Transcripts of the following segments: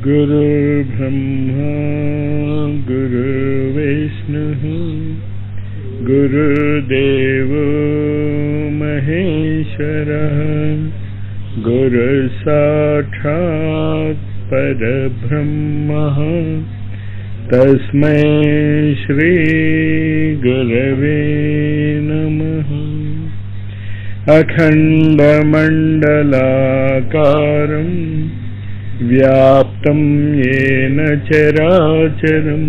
गुरुर्ब्रह्मा गुरुर्विष्णुः गुरुर्देवो महेश्वरः गुरुसाक्षात् परब्रह्मः तस्मै श्री गुरवे नमः। अखण्डमण्डलाकारं व्याप्तं येन चराचरं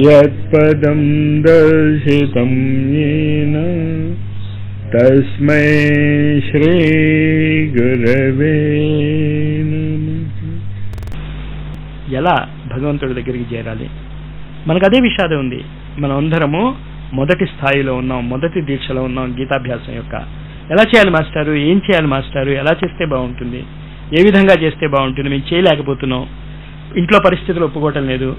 यत्पदं दर्शितं येन तस्मै श्री गुरवे नमः। ఎలా భగవంతుడి దగ్గరికి చేరాలి? మనకు అదే విషాదం ఉంది. మనం అందరము మొదటి స్థాయిలో ఉన్నాం, మొదటి దీక్షలో ఉన్నాం గీతాభ్యాసం యొక్క. ఎలా చేయాలి మాస్టారు, ఏం చేయాలి మాస్టారు, ఎలా చేస్తే బాగుంటుంది, ఏ విధంగా చేస్తే బాగుంటుంది, మేము చేయలేకపోతున్నాం, ఇంట్లో పరిస్థితులు ఒప్పుకోవటం లేదు,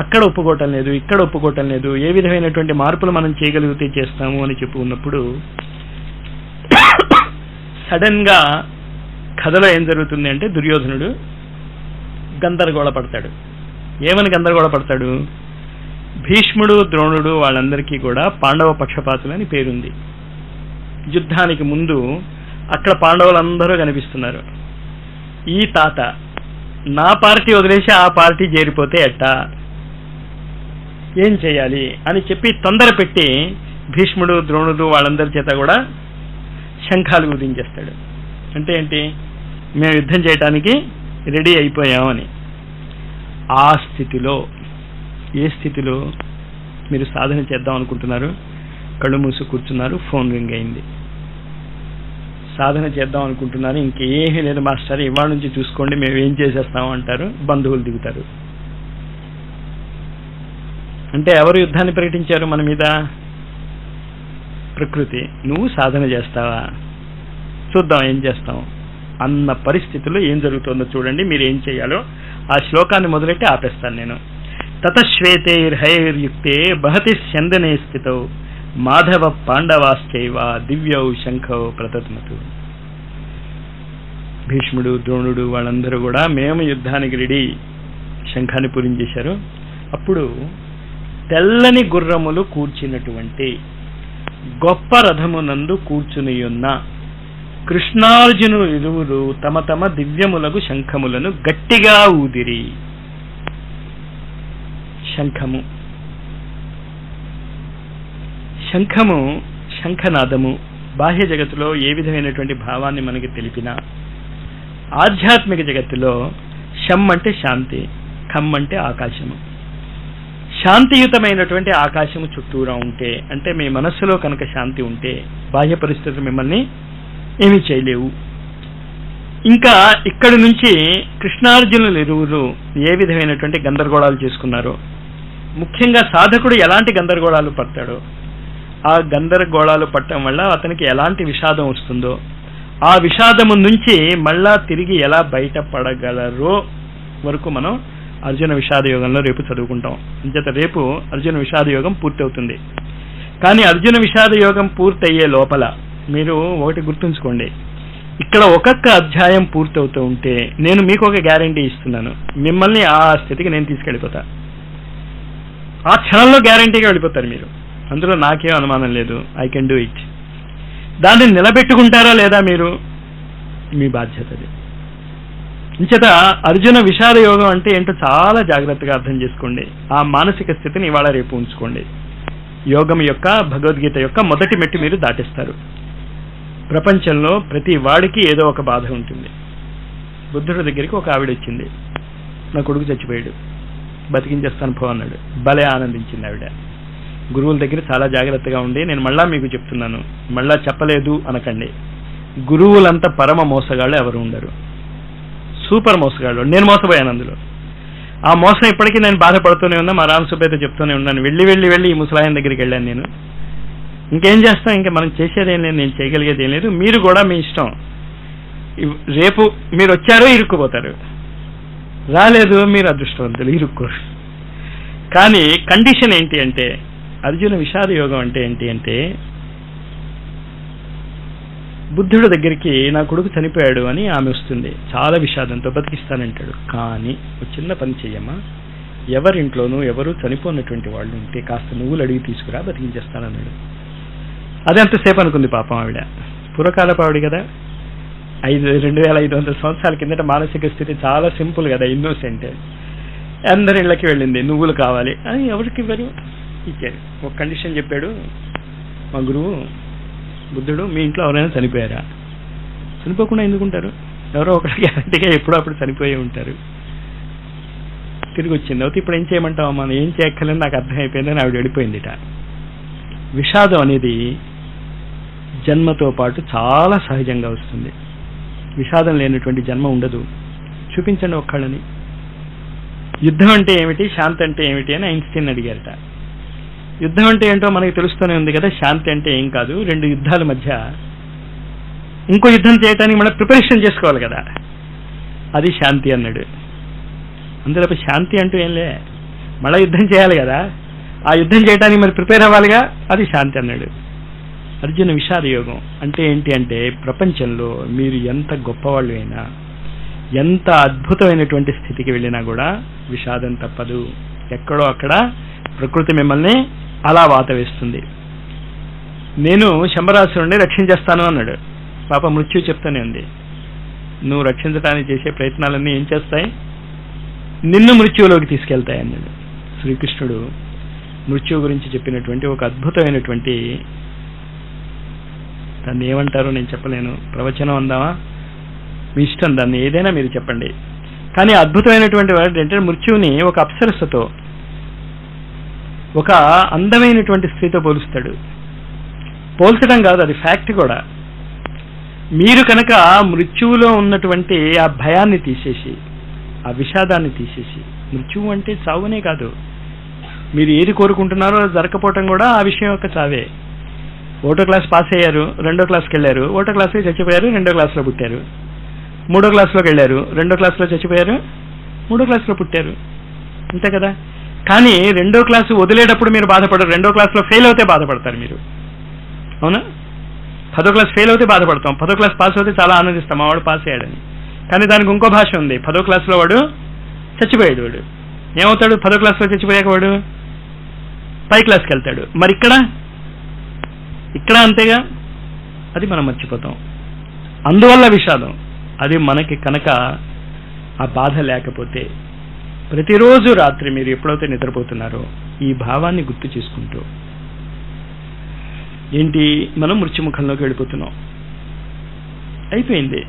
అక్కడ ఒప్పుకోవటం లేదు, ఇక్కడ ఒప్పుకోవటం లేదు, ఏ విధమైనటువంటి మార్పులు మనం చేయగలిగితే చేస్తాము అని చెప్పుకున్నప్పుడు సడన్ గా కథలో ఏం జరుగుతుంది అంటే దుర్యోధనుడు గందరగోళ పడతాడు. ఏమని గందరగోళ పడతాడు? భీష్ముడు ద్రోణుడు వాళ్ళందరికీ కూడా పాండవ పక్షపాతులు అని పేరుంది. యుద్ధానికి ముందు అక్కడ పాండవులందరూ కనిపిస్తున్నారు. ఈ తాత నా పార్టీ వదిలేసి ఆ పార్టీ చేరిపోతే ఎట్టా, ఏం చేయాలి అని చెప్పి తొందర పెట్టి భీష్ముడు ద్రోణుడు వాళ్ళందరి చేత కూడా శంఖాలు ఊదించేస్తాడు. అంటే ఏంటి, మేము యుద్ధం చేయడానికి రెడీ అయిపోయామని. ఆ స్థితిలో, ఏ స్థితిలో మీరు సాధన చేద్దాం అనుకుంటున్నారు, కళ్ళు మూసి కూర్చున్నారు, ఫోన్ రింగ్ అయింది, సాధన చేద్దాం అనుకుంటున్నారు, ఇంకేమీ లేదు మాస్టర్ ఇవాళ నుంచి చూసుకోండి మేము ఏం చేసేస్తాము అంటారు, బంధువులు దిగుతారు. అంటే ఎవరు యుద్ధాన్ని ప్రకటించారు మన మీద? ప్రకృతి. నువ్వు సాధన చేస్తావా, చూద్దాం ఏం చేస్తాం అన్న పరిస్థితుల్లో ఏం జరుగుతుందో చూడండి, మీరు ఏం చేయాలో ఆ శ్లోకాన్ని మొదలెట్టి ఆపేస్తాను నేను. తతశ్వేతైర్హైర్యుక్తే బహతి స్యందనే స్థితౌ మాధవ పాండవాశ్చైవ దివ్యౌ శంఖౌ ప్రతత్మతు. భీష్ముడు ద్రోణుడు వాళ్ళందరూ కూడా మేము యుద్ధానికి రెడీ, శంఖాన్ని పూరించేశారు. అప్పుడు తెల్లని గుర్రములు కూర్చున్నటువంటి గొప్ప రథమునందు కూర్చునియున్న కృష్ణార్జునులు ఇరువురు తమ తమ దివ్యములకు శంఖములను గట్టిగా ఊదిరి. శంఖము, శంఖము, శంఖనాదము బాహ్య జగత్తులో ఏ విధమైనటువంటి భావాన్ని మనకి తెలిపినా, ఆధ్యాత్మిక జగత్తులో శం అంటే శాంతి, ఖం అంటే ఆకాశము. శాంతియుతమైనటువంటి ఆకాశము చుట్టూరా ఉంటే, అంటే మీ మనస్సులో కనుక శాంతి ఉంటే బాహ్య పరిస్థితులు మిమ్మల్ని ఏమీ చేయలేవు. ఇంకా ఇక్కడి నుంచి కృష్ణార్జునులు ఇరువురు ఏ విధమైనటువంటి గందరగోళాలు చేసుకున్నారో, ముఖ్యంగా సాధకుడు ఎలాంటి గందరగోళాలు పడతాడో, ఆ గందరగోళాలు పట్టడం వల్ల అతనికి ఎలాంటి విషాదం వస్తుందో, ఆ విషాదము నుంచి మళ్ళా తిరిగి ఎలా బయటపడగలరో వరకు మనం అర్జున విషాద యోగంలో రేపు చదువుకుంటాం. అంచేత రేపు అర్జున విషాద యోగం పూర్తవుతుంది. కానీ అర్జున విషాద యోగం పూర్తయ్యే లోపల మీరు ఒకటి గుర్తుంచుకోండి, ఇక్కడ ఒక్కొక్క అధ్యాయం పూర్తవుతూ ఉంటే నేను మీకు ఒక గ్యారంటీ ఇస్తున్నాను, మిమ్మల్ని ఆ స్థితికి నేను తీసుకెళ్ళిపోతా. ఆ క్షణంలో గ్యారంటీగా వెళ్ళిపోతారు మీరు, అందులో నాకేం అనుమానం లేదు. I can do it. దాన్ని నిలబెట్టుకుంటారా లేదా మీరు, మీ బాధ్యత అది. ఇంచేత అర్జున విషాద యోగం అంటే ఏంటో చాలా జాగ్రత్తగా అర్థం చేసుకోండి. ఆ మానసిక స్థితిని ఇవాళ రేపు ఉంచుకోండి. యోగం యొక్క, భగవద్గీత యొక్క మొదటి మెట్టు మీరు దాటిస్తారు. ప్రపంచంలో ప్రతి వాడికి ఏదో ఒక బాధ ఉంటుంది. బుద్ధుడి దగ్గరికి ఒక ఆవిడ వచ్చింది, నా కొడుకు చచ్చిపోయాడు, బతికించేస్తాను పో అన్నాడు. భలే ఆనందించింది ఆవిడ. గురువుల దగ్గర చాలా జాగ్రత్తగా ఉండి, నేను మళ్ళా మీకు చెప్తున్నాను, మళ్ళా చెప్పలేదు అనకండి. గురువులంతా పరమ మోసగాళ్ళు ఎవరు ఉండరు, సూపర్ మోసగాళ్ళు. నేను మోసపోయాను అందులో. ఆ మోసం ఇప్పటికీ నేను బాధపడుతూనే ఉన్నా. మా రామసుబ్బయ్యతో చెప్తూనే ఉన్నాను, వెళ్ళి వెళ్ళి వెళ్ళి ఈ ముసలాయన దగ్గరికి వెళ్ళాను నేను. ఇంకేం చేస్తాం, ఇంకా మనం చేసేదేం లేదు, నేను చేయగలిగేది ఏం లేదు. మీరు కూడా మీ ఇష్టం. రేపు మీరు వచ్చారో ఇరుక్కుపోతారు, రాలేదు మీరు అదృష్టవంతులు, ఇరుక్కోరు. కానీ కండిషన్ ఏంటి అంటే, అర్జున విషాద యోగం అంటే ఏంటి అంటే, బుద్ధుడు దగ్గరికి నా కొడుకు చనిపోయాడు అని ఆమె వస్తుంది, చాలా విషాదంతో, బతికిస్తానంటాడు. కానీ ఒక చిన్న పని చెయ్యమ్మా, ఎవరింట్లోనూ ఎవరు చనిపోయినటువంటి వాళ్ళు ఉంటే కాస్త నువ్వులు అడిగి తీసుకురా, బతికించేస్తానన్నాడు. అదే అంతసేపు అనుకుంది పాపం ఆవిడ. పూర్వకాలపు ఆవిడ కదా, 2500 సంవత్సరాల కిందట మానసిక స్థితి చాలా సింపుల్ కదా, ఇన్నోసెంట్. అందరి ఇళ్ళకి వెళ్ళింది, నువ్వులు కావాలి అని. ఎవరికి ఇవ్వరు, ఇచ్చారు. ఒక కండిషన్ చెప్పాడు మా గురువు బుద్ధుడు, మీ ఇంట్లో ఎవరైనా చనిపోయారా? చనిపోకుండా ఎందుకుంటారు, ఎవరో ఒకటి గ్యారంటీగా ఎప్పుడో అప్పుడు చనిపోయి ఉంటారు. తిరిగి వచ్చింది. అయితే ఇప్పుడు ఏం చేయమంటావు, మనం ఏం చేయక్కర్లేదు, నాకు అర్థమైపోయిందని ఆవిడ వెళ్ళిపోయిందిట. విషాదం అనేది జన్మతో పాటు చాలా సహజంగా వస్తుంది. విషాదం లేనటువంటి జన్మ ఉండదు. చూపించండి ఒక్కళ్ళని. యుద్ధం అంటే ఏమిటి, శాంతి అంటే ఏమిటి అని ఐన్స్టీన్ అడిగారట. యుద్ధం అంటే ఏంటో మనకి తెలుస్తూనే ఉంది కదా. శాంతి అంటే ఏం కాదు, రెండు యుద్ధాల మధ్య ఇంకో యుద్ధం చేయడానికి మనం ప్రిపరేషన్ చేసుకోవాలి కదా, అది శాంతి అన్నాడు. అందులో శాంతి అంటూ ఏం లే, మళ్ళీ యుద్ధం చేయాలి కదా, ఆ యుద్ధం చేయడానికి మరి ప్రిపేర్ అవ్వాలిగా, అది శాంతి అన్నాడు. అర్జున విషాద యోగం అంటే ఏంటి అంటే, ప్రపంచంలో మీరు ఎంత గొప్పవాళ్ళు అయినా, ఎంత అద్భుతమైనటువంటి స్థితికి వెళ్ళినా కూడా విషాదం తప్పదు. ఎక్కడో అక్కడ ప్రకృతి మిమ్మల్ని అలా వాత వేస్తుంది. నేను శంబరాసురుణ్ణి రక్షించేస్తాను అన్నాడు. పాప మృత్యు చెప్తూనే ఉంది, నువ్వు రక్షించడానికి చేసే ప్రయత్నాలన్నీ ఏం చేస్తాయి, నిన్ను మృత్యువులోకి తీసుకెళ్తాయి అన్నాడు. శ్రీకృష్ణుడు మృత్యువు గురించి చెప్పినటువంటి ఒక అద్భుతమైనటువంటి, దాన్ని ఏమంటారో నేను చెప్పలేను, ప్రవచనం అందామా, మీ ఇష్టం, దాన్ని ఏదైనా మీరు చెప్పండి. కానీ అద్భుతమైనటువంటి వాడు ఏంటంటే, మృత్యువుని ఒక అప్సరస్సుతో, ఒక అందమైనటువంటి స్త్రీతో పోలుస్తాడు. పోల్చడం కాదు, అది ఫ్యాక్ట్ కూడా. మీరు కనుక మృత్యువులో ఉన్నటువంటి ఆ భయాన్ని తీసేసి, ఆ విషాదాన్ని తీసేసి, మృత్యువు అంటే చావునే కాదు, మీరు ఏది కోరుకుంటున్నారో అది జరగకపోవటం కూడా ఆ విషయం యొక్క చావే. ఒకటో క్లాస్ పాస్ అయ్యారు, రెండో క్లాస్కి వెళ్ళారు, ఒకటో క్లాస్లో చచ్చిపోయారు, రెండో క్లాస్లో పుట్టారు. మూడో క్లాస్లోకి వెళ్ళారు, రెండో క్లాస్లో చచ్చిపోయారు, మూడో క్లాస్లో పుట్టారు, అంతే కదా. కానీ రెండో క్లాసు వదిలేటప్పుడు మీరు బాధపడరు, రెండో క్లాస్లో ఫెయిల్ అవుతే బాధపడతారు మీరు, అవునా? 10వ క్లాస్ ఫెయిల్ అవుతే బాధపడతాం, 10వ క్లాస్ పాస్ అవుతే చాలా ఆనందిస్తాం, మా వాడు పాస్ అయ్యాడని. కానీ దానికి ఇంకో భాష ఉంది, 10వ క్లాస్లో వాడు చచ్చిపోయాడు, వాడు ఏమవుతాడు, 10వ క్లాస్లో చచ్చిపోయాక వాడు పై క్లాస్కి వెళ్తాడు. మరి ఇక్కడ అంతేగా, అది మనం మర్చిపోతాం. అందువల్ల విషాదం. అది మనకి కనుక ఆ బాధ లేకపోతే, ప్రతిరోజు రాత్రి మీరు ఎప్పుడైతే నిద్రపోతున్నారో ఈ భావాన్ని గుర్తు చేసుకుంటూ, ఏంటి, మనం మృత్యుముఖంలోకి వెళ్ళిపోతున్నాం, అయిపోయింది.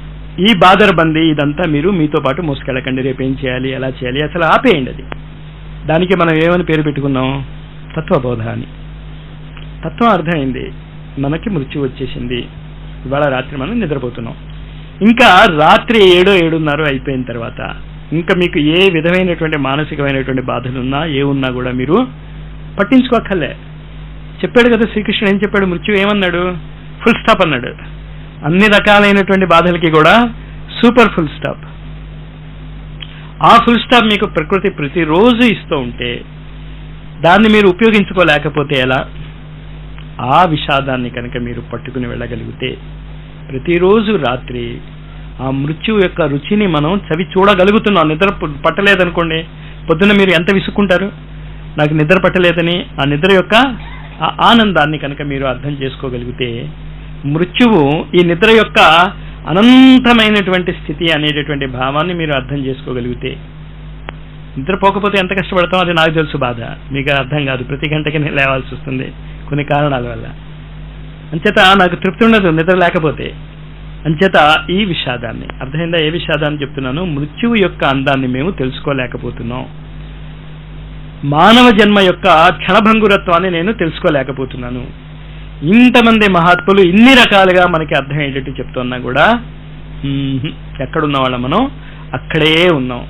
ఈ బాదరబందీ ఇదంతా మీరు మీతో పాటు మోసుకెళ్ళకండి. రేపు ఏం చేయాలి, ఎలా చేయాలి, అసలు ఆపేయండి అది. దానికి మనం ఏమని పేరు పెట్టుకున్నాం, తత్వబోధ అని. తత్వం అర్థమైంది, మనకి మృత్యు వచ్చేసింది, ఇవాళ రాత్రి మనం నిద్రపోతున్నాం. ఇంకా రాత్రి 7-7:30 అయిపోయిన తర్వాత ఇంకా మీకు ఏ విధమైనటువంటి మానసికమైనటువంటి బాధలున్నా ఏ ఉన్నా కూడా మీరు పట్టించుకోక్కర్లే. చెప్పాడు కదా శ్రీకృష్ణుడు, ఏం చెప్పాడు, మృత్యు ఏమన్నాడు, ఫుల్ స్టాప్ అన్నాడు. అన్ని రకాలైనటువంటి బాధలకి కూడా సూపర్ ఫుల్ స్టాప్. ఆ ఫుల్ స్టాప్ మీకు ప్రకృతి ప్రతిరోజు ఇస్తూ ఉంటే దాన్ని మీరు ఉపయోగించుకోలేకపోతే ఎలా? ఆ విషాదాన్ని కనుక మీరు పట్టుకుని వెళ్ళగలిగితే ప్రతిరోజు రాత్రి ఆ మృత్యువు యొక్క రుచిని మనం చవి చూడగలుగుతున్నాం. నిద్ర పట్టలేదనుకోండి, పొద్దున్న మీరు ఎంత విసుక్కుంటారు, నాకు నిద్ర పట్టలేదని. ఆ నిద్ర యొక్క ఆ ఆనందాన్ని కనుక మీరు అర్థం చేసుకోగలిగితే, మృత్యువు ఈ నిద్ర యొక్క అనంతమైనటువంటి స్థితి అనేటటువంటి భావాన్ని మీరు అర్థం చేసుకోగలిగితే, నిద్రపోకపోతే ఎంత కష్టపడతాం అది నాకు తెలుసు, బాధ మీకు అర్థం కాదు. ప్రతి గంటకి నేను లేవాల్సి వస్తుంది కొన్ని కారణాల వల్ల. అంచేత నాకు తృప్తి ఉండదు నిద్ర లేకపోతే. అంచేత ఈ విషాదాన్ని, అర్థమైందా ఏ విషాదాన్ని చెప్తున్నాను, మృత్యువు యొక్క అందాన్ని మేము తెలుసుకోలేకపోతున్నాం. మానవ జన్మ యొక్క క్షణభంగురత్వాన్ని నేను తెలుసుకోలేకపోతున్నాను. ఇంతమంది మహాత్ములు ఇన్ని రకాలుగా మనకి అర్థమయ్యేటట్టు చెప్తున్నా కూడా ఎక్కడున్న వాళ్ళం మనం అక్కడే ఉన్నాం.